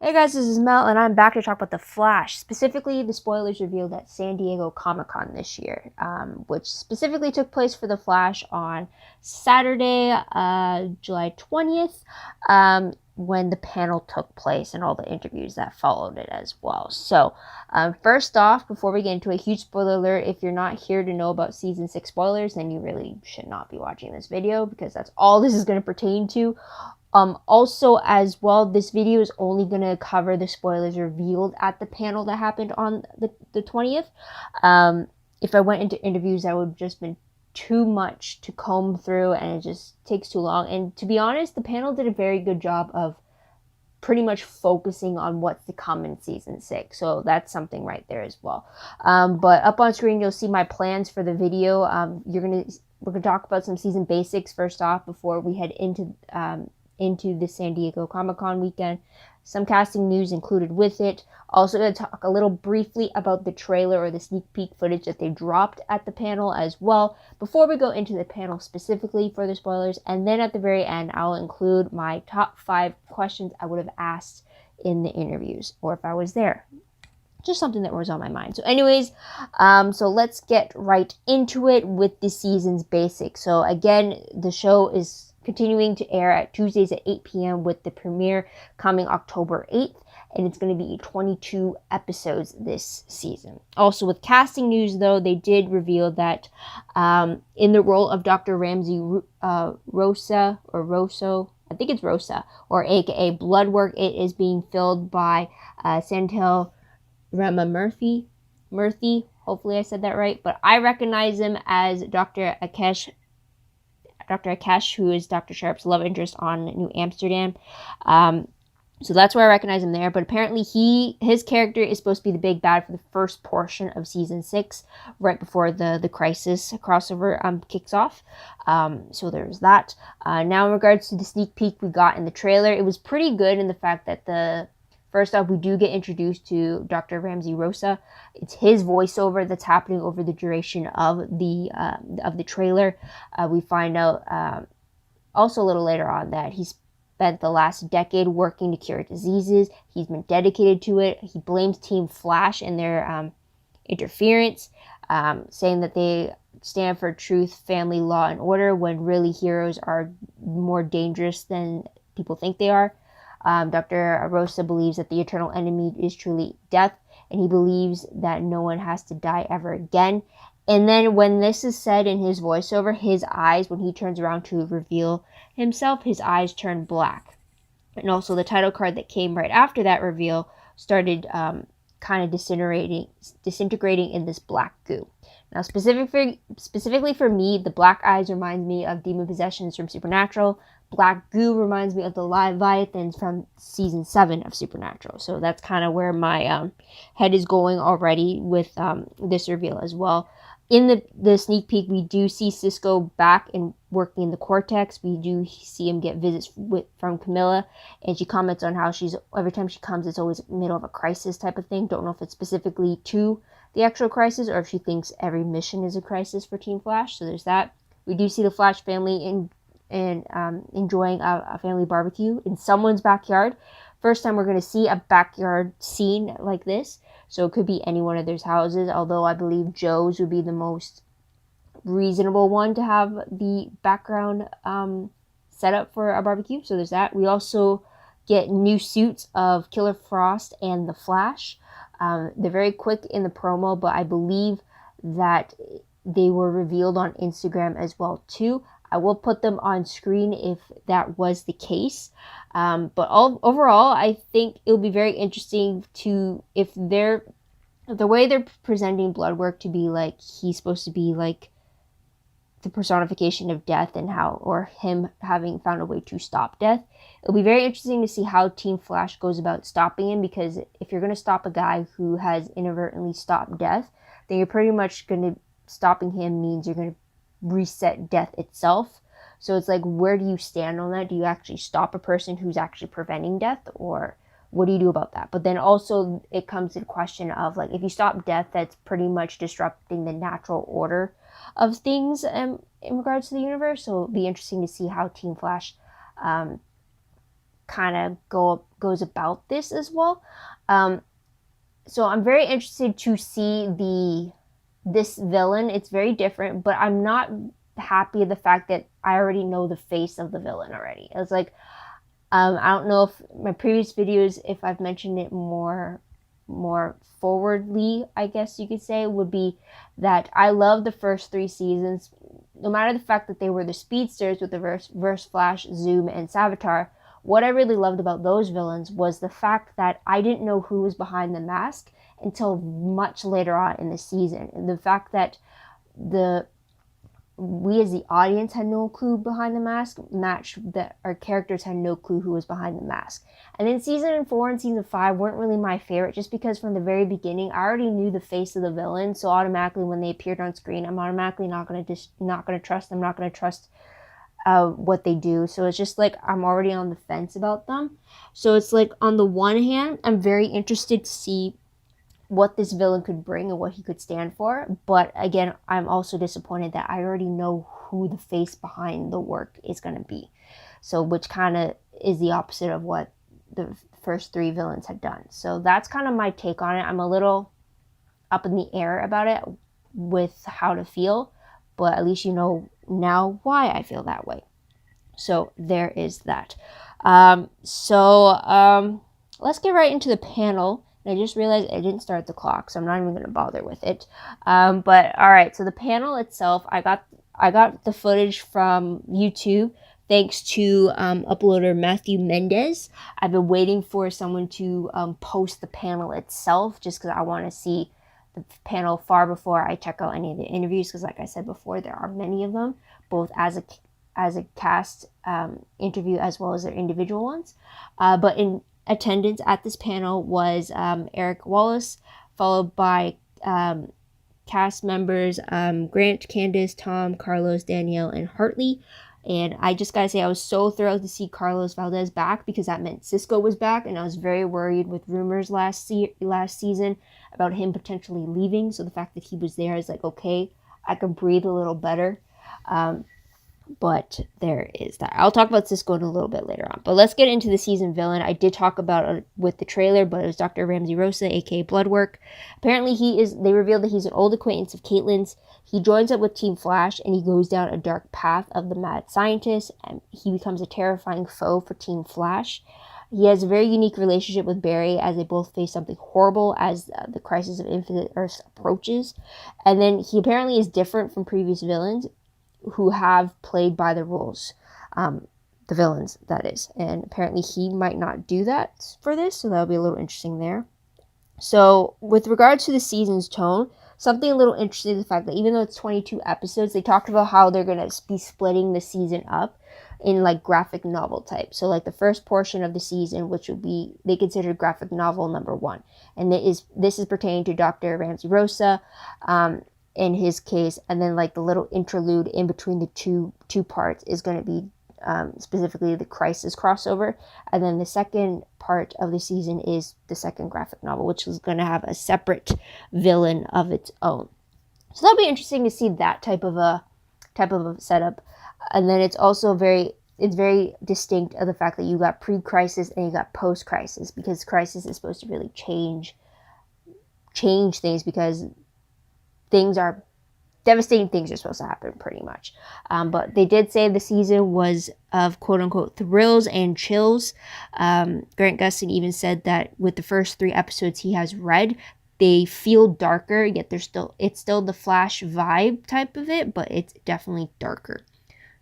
Hey guys, this is Mel, and I'm back to talk about The Flash, specifically the spoilers revealed at San Diego Comic-Con this year, which specifically took place for The Flash on Saturday, July 20th, when the panel took place and all the interviews that followed it as well. So, first off, before we get into a huge spoiler alert, if you're not here to know about Season 6 spoilers, then you really should not be watching this video, because that's all this is going to pertain to. Also, as well, this video is only going to cover the spoilers revealed at the panel that happened on the 20th. If I went into interviews, that would have just been too much to comb through, and it just takes too long. And to be honest, the panel did a very good job of pretty much focusing on what's to come in Season 6. So that's something right there as well. But up on screen, you'll see my plans for the video. We're gonna talk about some season basics first off before we head into the San Diego Comic-Con weekend. Some casting news included with it. Also going to talk a little briefly about the trailer or the sneak peek footage that they dropped at the panel as well, before we go into the panel specifically for the spoilers. And then at the very end, I'll include my top 5 questions I would have asked in the interviews, or if I was there. Just something that was on my mind. So anyways, so let's get right into it with the season's basics. So again, the show is continuing to air at Tuesdays at 8 p.m. with the premiere coming October 8th, and it's going to be 22 episodes this season. Also, with casting news, though, they did reveal that in the role of Dr. Ramsey Rosa, I think it's Rosa, or aka Bloodwork, it is being filled by Santel Ramamurthy. Hopefully I said that right, but I recognize him as Dr. Akesh, who is Dr. Sharp's love interest on New Amsterdam. So that's where I recognize him there. But apparently his character is supposed to be the big bad for the first portion of Season 6, right before the Crisis crossover kicks off. So there's that. Now in regards to the sneak peek we got in the trailer, it was pretty good in the fact that first off, we do get introduced to Dr. Ramsey Rosa. It's his voiceover that's happening over the duration of the trailer. We find out also a little later on that he's spent the last decade working to cure diseases. He's been dedicated to it. He blames Team Flash and their interference, saying that they stand for truth, family, law, and order, when really heroes are more dangerous than people think they are. Dr. Rosa believes that the eternal enemy is truly death, and he believes that no one has to die ever again. And then when this is said in his voiceover, his eyes, when he turns around to reveal himself, his eyes turn black. And also the title card that came right after that reveal started kind of disintegrating in this black goo. Now, specifically for me, the black eyes reminds me of demon possessions from Supernatural. Black goo reminds me of the Leviathans from Season 7 of Supernatural. So that's kind of where my head is going already with this reveal as well. In the sneak peek, we do see Cisco back and working in the Cortex. We do see him get visits from Camilla, and she comments on how every time she comes, it's always in the middle of a crisis type of thing. Don't know if it's specifically to the actual crisis or if she thinks every mission is a crisis for Team Flash. So there's that. We do see the Flash family enjoying a family barbecue in someone's backyard. First time we're going to see a backyard scene like this. So it could be any one of their houses, although I believe Joe's would be the most reasonable one to have the background set up for a barbecue. So there's that. We also get new suits of Killer Frost and the Flash. They're very quick in the promo, but I believe that they were revealed on Instagram as well too. I will put them on screen if that was the case. But overall, I think it'll be very interesting if the way they're presenting Bloodwork to be like, he's supposed to be like the personification of death, and him having found a way to stop death. It'll be very interesting to see how Team Flash goes about stopping him, because if you're going to stop a guy who has inadvertently stopped death, then you're pretty much stopping him means you're going to reset death itself. So it's like, where do you stand on that? Do you actually stop a person who's actually preventing death, or what do you do about that? But then also it comes to the question of, like, if you stop death, that's pretty much disrupting the natural order of things in regards to the universe. So it'll be interesting to see how Team Flash kind kind of goes about this as well. So I'm very interested to see this villain. It's very different, but I'm not happy the fact that I already know the face of the villain already. It's like, I don't know if my previous videos, if I've mentioned it more forwardly, I guess you could say, would be that I love the first 3 seasons, no matter the fact that they were the speedsters with the Reverse Flash, Zoom, and Savitar. What I really loved about those villains was the fact that I didn't know who was behind the mask until much later on in the season. And the fact that we as the audience had no clue behind the mask matched that our characters had no clue who was behind the mask. And then season 4 and season 5 weren't really my favorite, just because from the very beginning I already knew the face of the villain, so automatically when they appeared on screen, I'm automatically not gonna trust them, not gonna trust what they do. So it's just like I'm already on the fence about them. So it's like, on the one hand, I'm very interested to see what this villain could bring and what he could stand for. But again, I'm also disappointed that I already know who the face behind the work is going to be. So, which kind of is the opposite of what the first 3 villains had done. So that's kind of my take on it. I'm a little up in the air about it with how to feel, but at least you know now why I feel that way. So there is that. Let's get right into the panel. And I just realized I didn't start the clock, so I'm not even going to bother with it. But all right, so the panel itself, I got the footage from YouTube thanks to uploader Matthew Mendez. I've been waiting for someone to post the panel itself, just because I want to see the panel far before I check out any of the interviews, because like I said before, there are many of them, both as a cast interview as well as their individual ones. But in attendance at this panel was Eric Wallace, followed by cast members Grant, Candace, Tom, Carlos, Danielle, and Hartley. And I just gotta say, I was so thrilled to see Carlos Valdez back, because that meant Cisco was back, and I was very worried with rumors last season about him potentially leaving. So the fact that he was there is like, okay, I can breathe a little better. But there is that. I'll talk about Cisco in a little bit later on. But let's get into the season villain. I did talk about it with the trailer, but it was Dr. Ramsey Rosa, aka Bloodwork. Apparently they revealed that he's an old acquaintance of Caitlyn's. He joins up with Team Flash, and he goes down a dark path of the mad scientist, and he becomes a terrifying foe for Team Flash. He has a very unique relationship with Barry, as they both face something horrible as the crisis of Infinite Earths approaches. And then he apparently is different from previous villains who have played by the rules, the villains, that is. And apparently he might not do that for this, so that'll be a little interesting there. So with regards to the season's tone, something a little interesting is the fact that even though it's 22 episodes, they talked about how they're going to be splitting the season up in like graphic novel type. So like the first portion of the season, which would be, they consider graphic novel number 1. And this is pertaining to Dr. Ramsey Rosa, in his case, and then like the little interlude in between the two parts is going to be specifically the Crisis crossover, and then the second part of the season is the second graphic novel, which is going to have a separate villain of its own. So that'll be interesting to see that type of a setup. And then it's also very distinct of the fact that you got pre-Crisis and you got post-Crisis, because Crisis is supposed to really change things, because devastating things are supposed to happen pretty much. But they did say the season was of quote-unquote thrills and chills. Grant Gustin even said that with the first 3 episodes he has read, they feel darker, yet it's still the Flash vibe type of it, but it's definitely darker.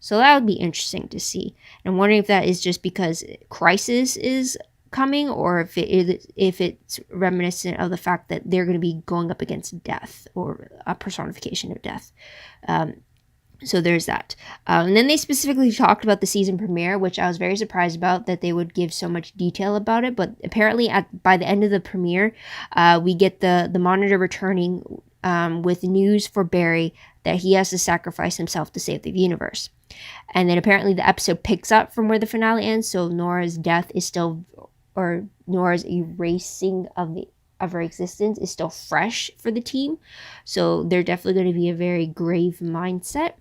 So that would be interesting to see. And I'm wondering if that is just because Crisis is coming, or if it's reminiscent of the fact that they're going to be going up against death, or a personification of death. So there's that. And then they specifically talked about the season premiere, which I was very surprised about, that they would give so much detail about it. But apparently by the end of the premiere, we get the Monitor returning with news for Barry that he has to sacrifice himself to save the universe. And then apparently the episode picks up from where the finale ends, so Nora's death is still, or Nora's erasing of her existence is still fresh for the team. So they're definitely going to be a very grave mindset.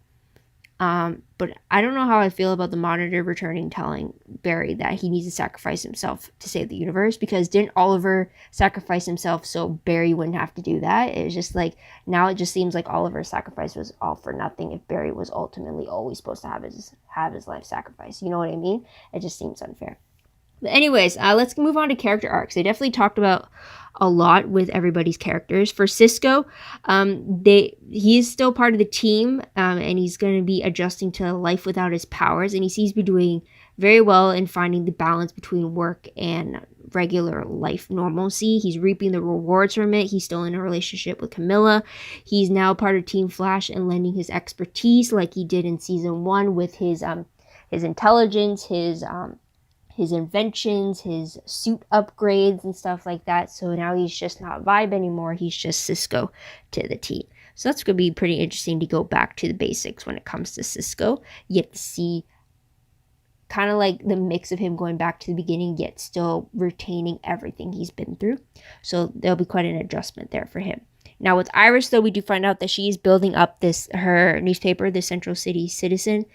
But I don't know how I feel about the Monitor returning, telling Barry that he needs to sacrifice himself to save the universe, because didn't Oliver sacrifice himself so Barry wouldn't have to do that? It was just like, now it just seems like Oliver's sacrifice was all for nothing if Barry was ultimately always supposed to have his life sacrificed. You know what I mean? It just seems unfair. But anyways, let's move on to character arcs. They definitely talked about a lot with everybody's characters. For Cisco, he is still part of the team, and he's going to be adjusting to life without his powers, and he seems to be doing very well in finding the balance between work and regular life normalcy. He's reaping the rewards from it. He's still in a relationship with Camilla. He's now part of Team Flash and lending his expertise like he did in season 1 with his intelligence, his inventions, his suit upgrades and stuff like that. So now he's just not Vibe anymore. He's just Cisco to the team. So that's going to be pretty interesting to go back to the basics when it comes to Cisco. You get to see kind of like the mix of him going back to the beginning, yet still retaining everything he's been through. So there'll be quite an adjustment there for him. Now with Iris, though, we do find out that she's building up her newspaper, the Central City Citizen.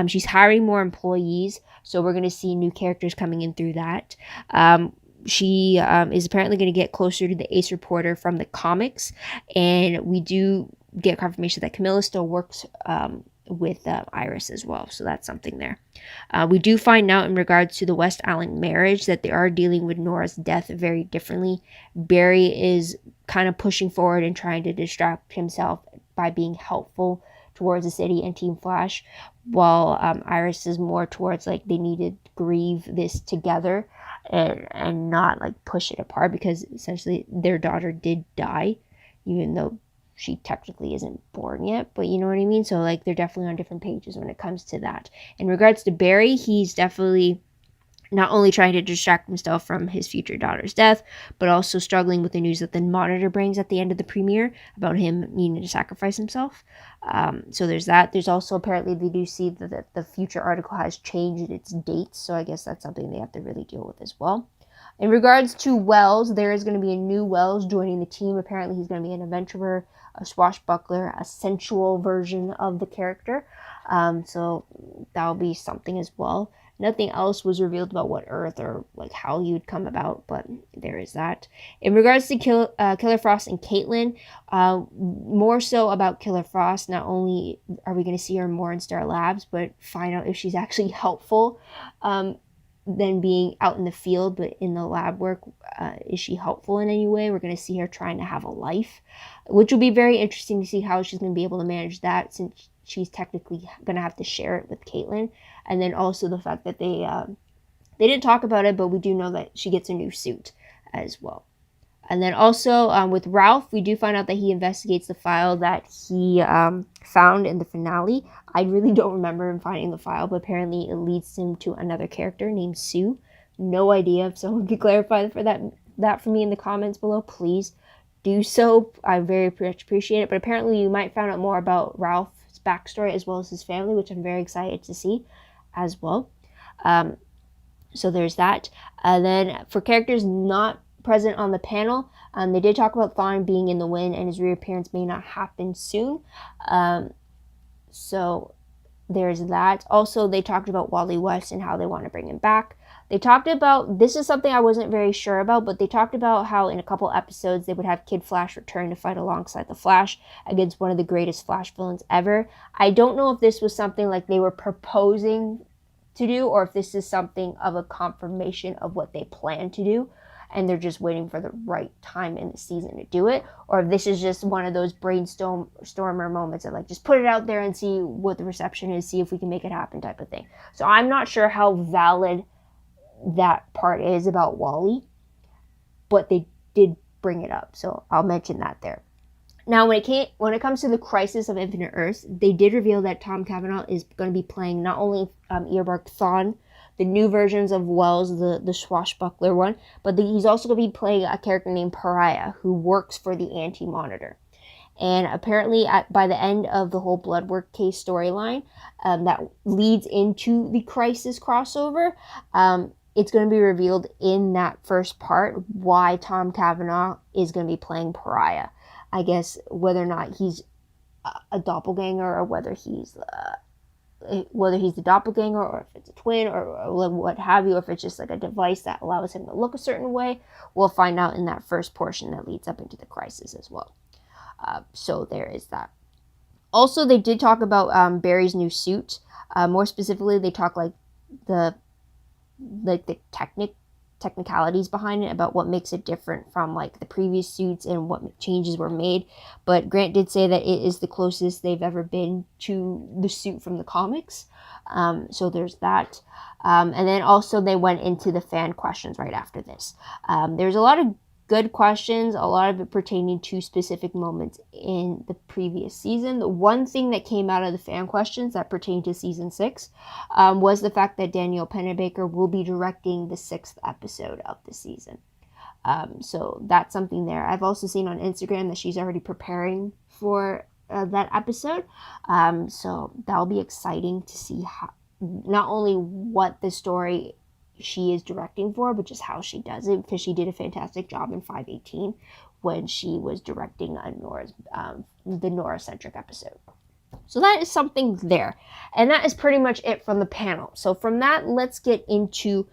She's hiring more employees, so we're going to see new characters coming in through that. She is apparently going to get closer to the Ace Reporter from the comics, and we do get confirmation that Camilla still works with Iris as well, so that's something there. We do find out in regards to the West Island marriage that they are dealing with Nora's death very differently. Barry is kind of pushing forward and trying to distract himself by being helpful towards the city and Team Flash, while Iris is more towards like they need to grieve this together and not like push it apart, because essentially their daughter did die, even though she technically isn't born yet, but you know what I mean? So like they're definitely on different pages when it comes to that. In regards to Barry, he's definitely not only trying to distract himself from his future daughter's death, but also struggling with the news that the Monitor brings at the end of the premiere about him needing to sacrifice himself. So there's that. There's also apparently they do see that the future article has changed its dates, so I guess that's something they have to really deal with as well. In regards to Wells, there is going to be a new Wells joining the team. Apparently he's going to be an adventurer, a swashbuckler, a sensual version of the character. So that'll be something as well. Nothing else was revealed about what Earth or like how he would come about, but there is that. In regards to Killer Frost and Caitlin, more so about Killer Frost. Not only are we going to see her more in Star Labs, but find out if she's actually helpful than being out in the field, but in the lab work, is she helpful in any way? We're going to see her trying to have a life, which will be very interesting to see how she's going to be able to manage that, since she's technically going to have to share it with Caitlin. And then also the fact that they didn't talk about it, but we do know that she gets a new suit as well. And then also with Ralph, we do find out that he investigates the file that he found in the finale. I really don't remember him finding the file, but apparently it leads him to another character named Sue. No idea. If someone could clarify for that for me in the comments below, please do so. I very much appreciate it. But apparently you might find out more about Ralph's backstory as well as his family, which I'm very excited to see as well. So there's that. And then for characters not present on the panel, they did talk about Thawne being in the wind and his reappearance may not happen soon. So there's that. Also, they talked about Wally West and how they want to bring him back. They talked about, this is something I wasn't very sure about, but they talked about how in a couple episodes they would have Kid Flash return to fight alongside the Flash against one of the greatest Flash villains ever. I don't know if this was something like they were proposing to do, or if this is something of a confirmation of what they plan to do, and they're just waiting for the right time in the season to do it, or if this is just one of those brainstormer moments of like, just put it out there and see what the reception is, see if we can make it happen type of thing. So I'm not sure how valid that part is about Wally, but they did bring it up, so I'll mention that there. Now, when it comes to the Crisis of Infinite Earths, they did reveal that Tom Cavanaugh is going to be playing not only Eobard Thawne, the new versions of Wells, the swashbuckler one, but he's also going to be playing a character named Pariah, who works for the Anti-Monitor. And apparently, by the end of the whole Bloodwork case storyline that leads into the Crisis crossover, it's going to be revealed in that first part why Tom Cavanaugh is going to be playing Pariah. I guess whether or not he's a doppelganger or whether he's whether he's the doppelganger or if it's a twin or what have you, or if it's just like a device that allows him to look a certain way. We'll find out in that first portion that leads up into the crisis as well. So there is that. Also, they did talk about Barry's new suit. More specifically, they talk the technicalities behind it, about what makes it different from like the previous suits and what changes were made. But Grant did say that it is the closest they've ever been to the suit from the comics. So there's that. And then also they went into the fan questions right after this. There's a lot of good questions, a lot of it pertaining to specific moments in the previous season. The one thing that came out of the fan questions that pertained to season 6 was the fact that Danielle Pennebaker will be directing the 6th episode of the season. So that's something there. I've also seen on Instagram that she's already preparing for that episode. So that'll be exciting to see how, not only what the story she is directing for, but just how she does it, because she did a fantastic job in 518 when she was directing the Nora-centric episode. So that is something there. And that is pretty much it from the panel. So from that, let's get into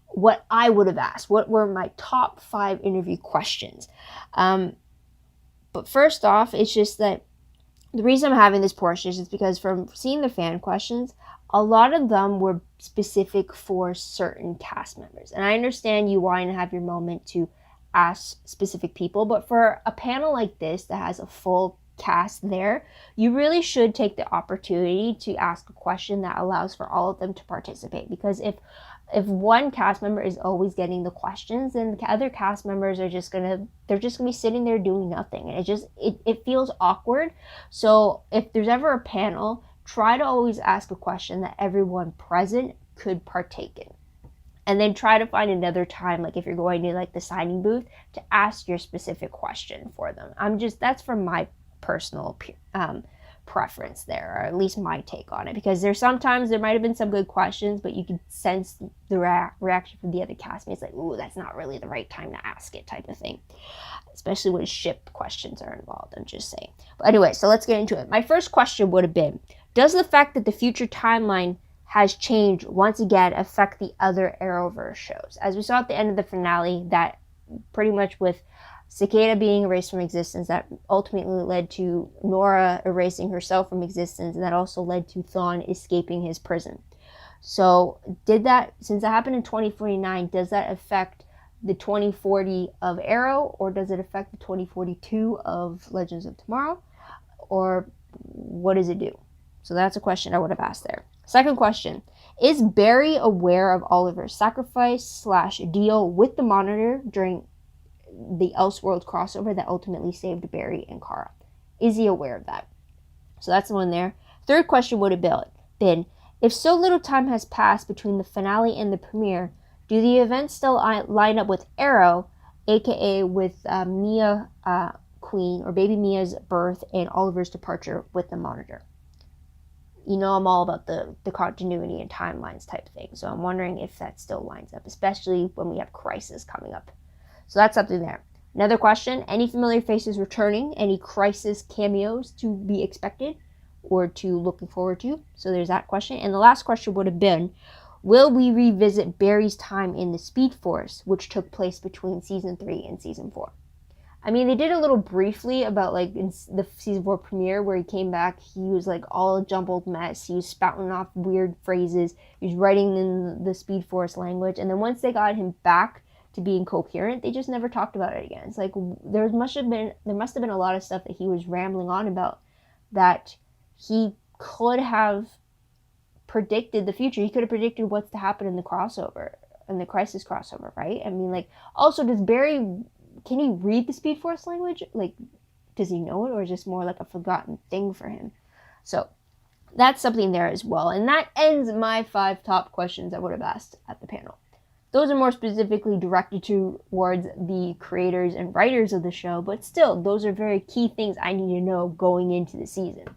what I would have asked. What were my top 5 interview questions? But first off, it's just that the reason I'm having this portion is because from seeing the fan questions, a lot of them were specific for certain cast members. And I understand you want to have your moment to ask specific people, but for a panel like this that has a full cast there, you really should take the opportunity to ask a question that allows for all of them to participate. Because if one cast member is always getting the questions, then the other cast members are just gonna be sitting there doing nothing, and it feels awkward. So if there's ever a panel, try to always ask a question that everyone present could partake in. And then try to find another time, like if you're going to like the signing booth, to ask your specific question for them. That's from my personal preference there, or at least my take on it, because there might have been some good questions, but you could sense the reaction from the other castmates, like, ooh, that's not really the right time to ask it, type of thing. Especially when ship questions are involved, I'm just saying. But anyway, so let's get into it. My first question would have been, does the fact that the future timeline has changed once again affect the other Arrowverse shows? As we saw at the end of the finale, that pretty much with Cicada being erased from existence, that ultimately led to Nora erasing herself from existence, and that also led to Thawne escaping his prison. So since that happened in 2049, does that affect the 2040 of Arrow, or does it affect the 2042 of Legends of Tomorrow? Or what does it do? So that's a question I would have asked there. Second question, is Barry aware of Oliver's sacrifice / deal with the Monitor during the Elseworlds crossover that ultimately saved Barry and Kara? Is he aware of that? So that's the one there. Third question would have been, if so little time has passed between the finale and the premiere, do the events still line up with Arrow, aka with Mia Queen, or baby Mia's birth and Oliver's departure with the Monitor? You know, I'm all about the continuity and timelines type thing, so I'm wondering if that still lines up, especially when we have Crisis coming up. So that's something there. Another question, any familiar faces returning? Any Crisis cameos to be expected or to looking forward to? So there's that question. And the last question would have been, will we revisit Barry's time in the Speed Force, which took place between Season 3 and Season 4? I mean, they did a little briefly about, like, in the Season 4 premiere where he came back, he was, like, all a jumbled mess. He was spouting off weird phrases. He was writing in the Speed Force language. And then once they got him back to being coherent, they just never talked about it again. It's like, there must have been a lot of stuff that he was rambling on about that he could have predicted the future. He could have predicted what's to happen in the crossover, in the Crisis crossover, right? I mean, like, also, can he read the Speed Force language? Like, does he know it, or is it just more like a forgotten thing for him? So that's something there as well. And that ends my 5 top questions I would have asked at the panel. Those are more specifically directed towards the creators and writers of the show, but still, those are very key things I need to know going into the season.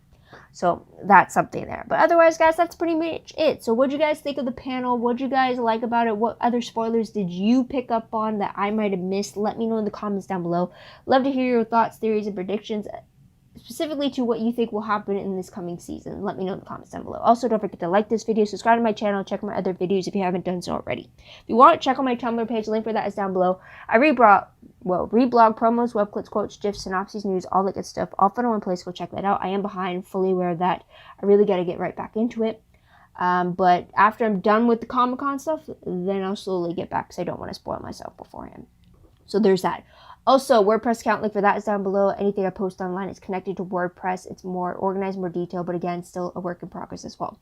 So that's something there. But otherwise, guys, that's pretty much it. So what'd you guys think of the panel? What'd you guys like about it? What other spoilers did you pick up on that I might have missed? Let me know in the comments down below. Love to hear your thoughts, theories, and predictions. specifically to what you think will happen in this coming season. Let me know in the comments down below. Also, don't forget to like this video, subscribe to my channel, check my other videos if you haven't done so already. If you want, check out my Tumblr page. Link for that is down below. I reblog promos, web clips, quotes, gifs, synopses, news, all that good stuff. All fun in one place. Go check that out. I am behind, fully aware of that. I really got to get right back into it. But after I'm done with the Comic-Con stuff, then I'll slowly get back because I don't want to spoil myself beforehand. So there's that. Also, WordPress account, link for that is down below. Anything I post online is connected to WordPress. It's more organized, more detailed, but again, still a work in progress as well.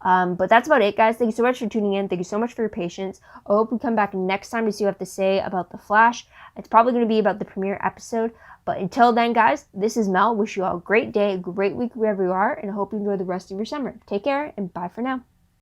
But that's about it, guys. Thank you so much for tuning in. Thank you so much for your patience. I hope we come back next time to see what I have to say about The Flash. It's probably going to be about the premiere episode. But until then, guys, this is Mel. Wish you all a great day, a great week wherever you are, and I hope you enjoy the rest of your summer. Take care, and bye for now.